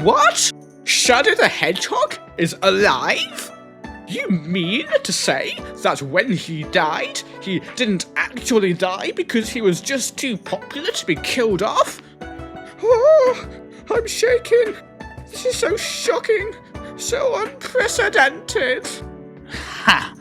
What? Shadow the Hedgehog is alive? You mean to say that when he died, he didn't actually die because he was just too popular to be killed off? Oh, I'm shaking. This is so shocking, so unprecedented. Ha!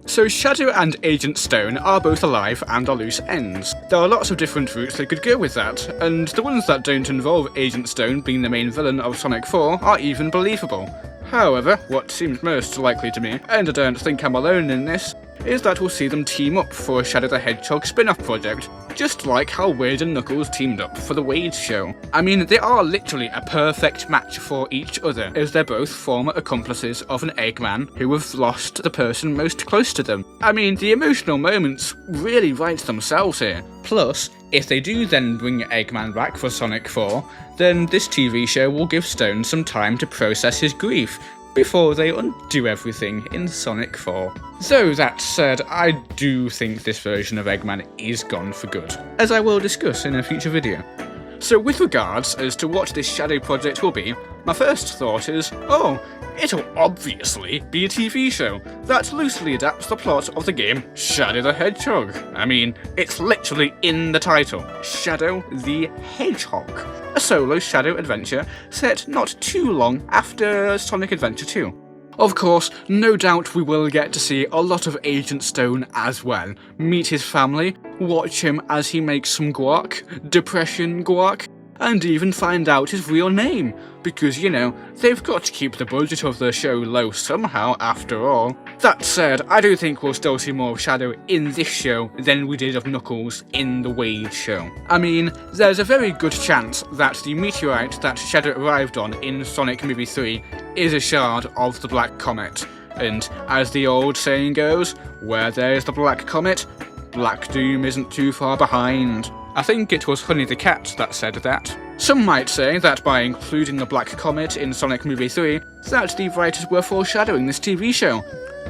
So Shadow and Agent Stone are both alive and are loose ends. There are lots of different routes they could go with that, and the ones that don't involve Agent Stone being the main villain of Sonic 4 are even believable. However, what seems most likely to me, and I don't think I'm alone in this, is that we'll see them team up for a Shadow the Hedgehog spin-off project, just like how Wade and Knuckles teamed up for the Wade show. I mean, they are literally a perfect match for each other, as they're both former accomplices of an Eggman who have lost the person most close to them. I mean, the emotional moments really write themselves here. Plus, if they do then bring Eggman back for Sonic 4, then this TV show will give Stone some time to process his grief before they undo everything in Sonic 4. Though that said, I do think this version of Eggman is gone for good, as I will discuss in a future video. So with regards as to what this Shadow project will be, my first thought is, oh, it'll obviously be a TV show that loosely adapts the plot of the game Shadow the Hedgehog. I mean, it's literally in the title, Shadow the Hedgehog. A solo Shadow adventure set not too long after Sonic Adventure 2. Of course, no doubt we will get to see a lot of Agent Stone as well, meet his family, watch him as he makes some guac, depression guac, and even find out his real name, because, you know, they've got to keep the budget of the show low somehow after all. That said, I do think we'll still see more of Shadow in this show than we did of Knuckles in the Wade show. I mean, there's a very good chance that the meteorite that Shadow arrived on in Sonic Movie 3 is a shard of the Black Comet, and as the old saying goes, where there's the Black Comet, Black Doom isn't too far behind. I think it was Honey the Cat that said that. Some might say that by including the Black Comet in Sonic Movie 3, that the writers were foreshadowing this TV show.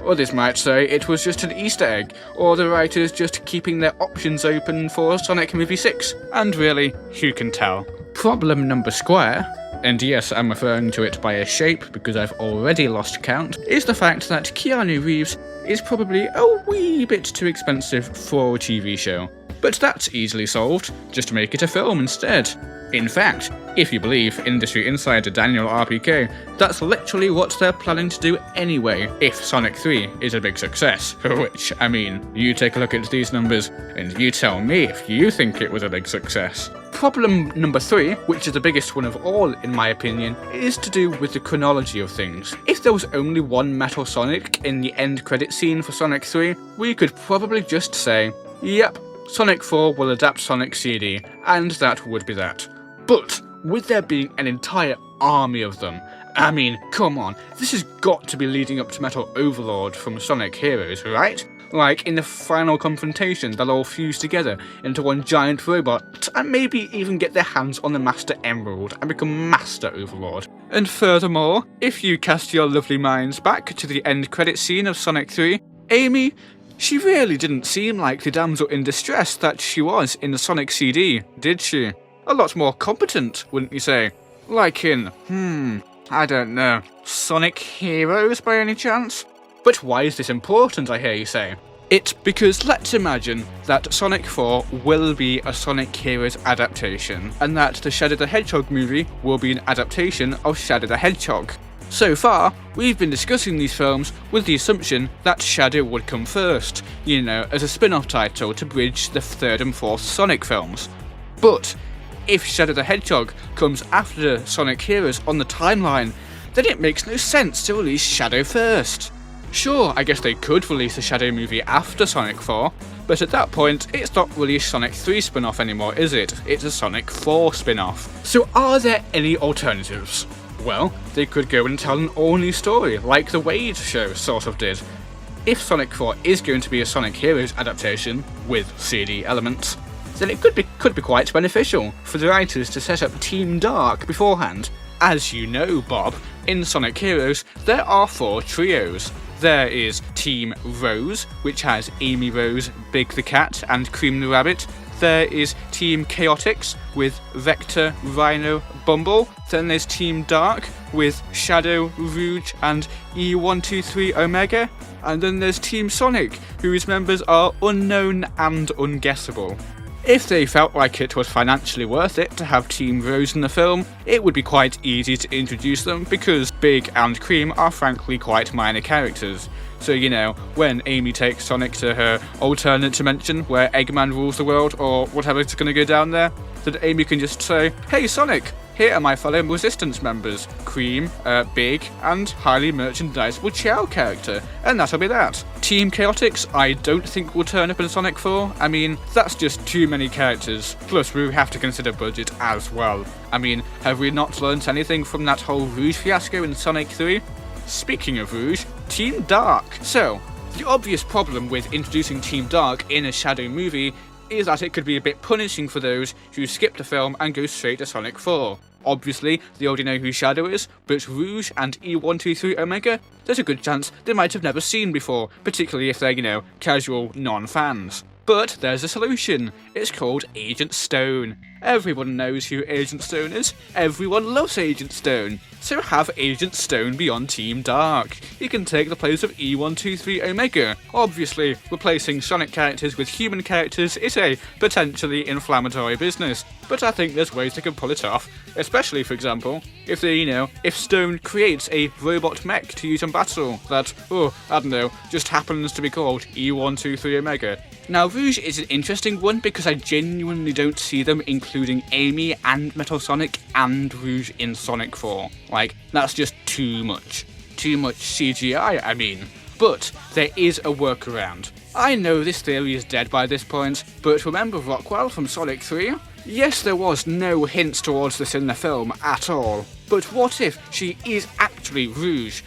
Others might say it was just an Easter egg, or the writers just keeping their options open for Sonic Movie 6. And really, who can tell? Problem number square, and yes, I'm referring to it by a shape because I've already lost count, is the fact that Keanu Reeves is probably a wee bit too expensive for a TV show. But that's easily solved, just make it a film instead. In fact, if you believe industry insider Daniel RPK, that's literally what they're planning to do anyway, if Sonic 3 is a big success. Which, I mean, you take a look at these numbers, and you tell me if you think it was a big success. Problem number 3, which is the biggest one of all in my opinion, is to do with the chronology of things. If there was only one Metal Sonic in the end credit scene for Sonic 3, we could probably just say, yep, Sonic 4 will adapt Sonic CD, and that would be that. But, with there being an entire army of them, I mean, come on, this has got to be leading up to Metal Overlord from Sonic Heroes, right? Like, in the final confrontation, they'll all fuse together into one giant robot, and maybe even get their hands on the Master Emerald and become Master Overlord. And furthermore, if you cast your lovely minds back to the end credit scene of Sonic 3, Amy, she really didn't seem like the damsel in distress that she was in the Sonic CD, did she? A lot more competent, wouldn't you say? Like in, I don't know, Sonic Heroes by any chance? But why is this important, I hear you say? It's because let's imagine that Sonic 4 will be a Sonic Heroes adaptation, and that the Shadow the Hedgehog movie will be an adaptation of Shadow the Hedgehog. So far, we've been discussing these films with the assumption that Shadow would come first, you know, as a spin-off title to bridge the third and fourth Sonic films. But if Shadow the Hedgehog comes after Sonic Heroes on the timeline, then it makes no sense to release Shadow first. Sure, I guess they could release a Shadow movie after Sonic 4, but at that point, it's not really a Sonic 3 spin-off anymore, is it? It's a Sonic 4 spin-off. So are there any alternatives? Well, they could go and tell an all-new story, like the Wade show sort of did. If Sonic 4 is going to be a Sonic Heroes adaptation, with CD elements, then it could be quite beneficial for the writers to set up Team Dark beforehand. As you know, Bob, in Sonic Heroes, there are 4 trios. There is Team Rose, which has Amy Rose, Big the Cat, and Cream the Rabbit. there is Team Chaotix with Vector, Rhino, Bumble. Then there's Team Dark with Shadow, Rouge, and E123 Omega. And then there's Team Sonic, whose members are unknown and unguessable. If they felt like it was financially worth it to have Team Rose in the film, it would be quite easy to introduce them because Big and Cream are frankly quite minor characters. So, when Amy takes Sonic to her alternate dimension where Eggman rules the world or whatever's going to go down there, then Amy can just say, "Hey Sonic, here are my fellow Resistance members, Cream, Big, and highly merchandisable Chow character," and that'll be that. Team Chaotix I don't think will turn up in Sonic 4, that's just too many characters, plus we have to consider budget as well. Have we not learnt anything from that whole Rouge fiasco in Sonic 3? Speaking of Rouge, Team Dark. So, the obvious problem with introducing Team Dark in a Shadow movie is that it could be a bit punishing for those who skip the film and go straight to Sonic 4. Obviously, they already know who Shadow is, but Rouge and E123 Omega, there's a good chance they might have never seen before, particularly if they're, casual non-fans. But there's a solution. It's called Agent Stone. Everyone knows who Agent Stone is. Everyone loves Agent Stone. So have Agent Stone be on Team Dark. He can take the place of E123 Omega. Obviously, replacing Sonic characters with human characters is a potentially inflammatory business, but I think there's ways they can pull it off. Especially, for example, if if Stone creates a robot mech to use in battle that, just happens to be called E123 Omega. Now, Rouge is an interesting one because I genuinely don't see them including Amy and Metal Sonic and Rouge in Sonic 4. That's just too much. Too much CGI, But there is a workaround. I know this theory is dead by this point, but remember Rockwell from Sonic 3? Yes, there was no hints towards this in the film at all. But what if she is actually Rouge,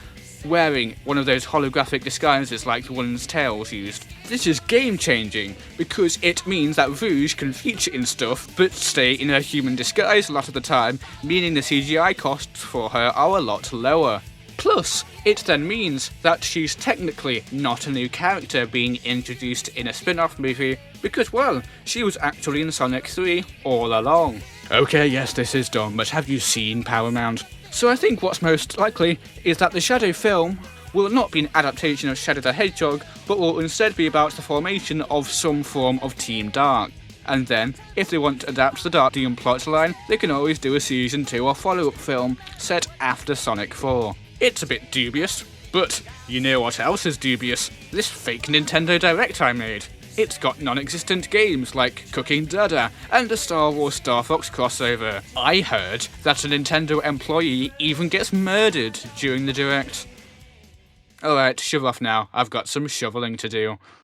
wearing one of those holographic disguises like the ones Tails used? This is game-changing, because it means that Rouge can feature in stuff, but stay in her human disguise a lot of the time, meaning the CGI costs for her are a lot lower. Plus, it then means that she's technically not a new character being introduced in a spin-off movie, because, she was actually in Sonic 3 all along. Okay, yes, this is dumb, but have you seen Paramount? So I think what's most likely is that the Shadow film will not be an adaptation of Shadow the Hedgehog, but will instead be about the formation of some form of Team Dark. And then, if they want to adapt the Dark Team plotline, they can always do a Season 2 or follow-up film set after Sonic 4. It's a bit dubious, but you know what else is dubious? This fake Nintendo Direct I made. It's got non-existent games like Cooking Dada and a Star Wars Star Fox crossover. I heard that a Nintendo employee even gets murdered during the Direct. Alright, shove off now. I've got some shoveling to do.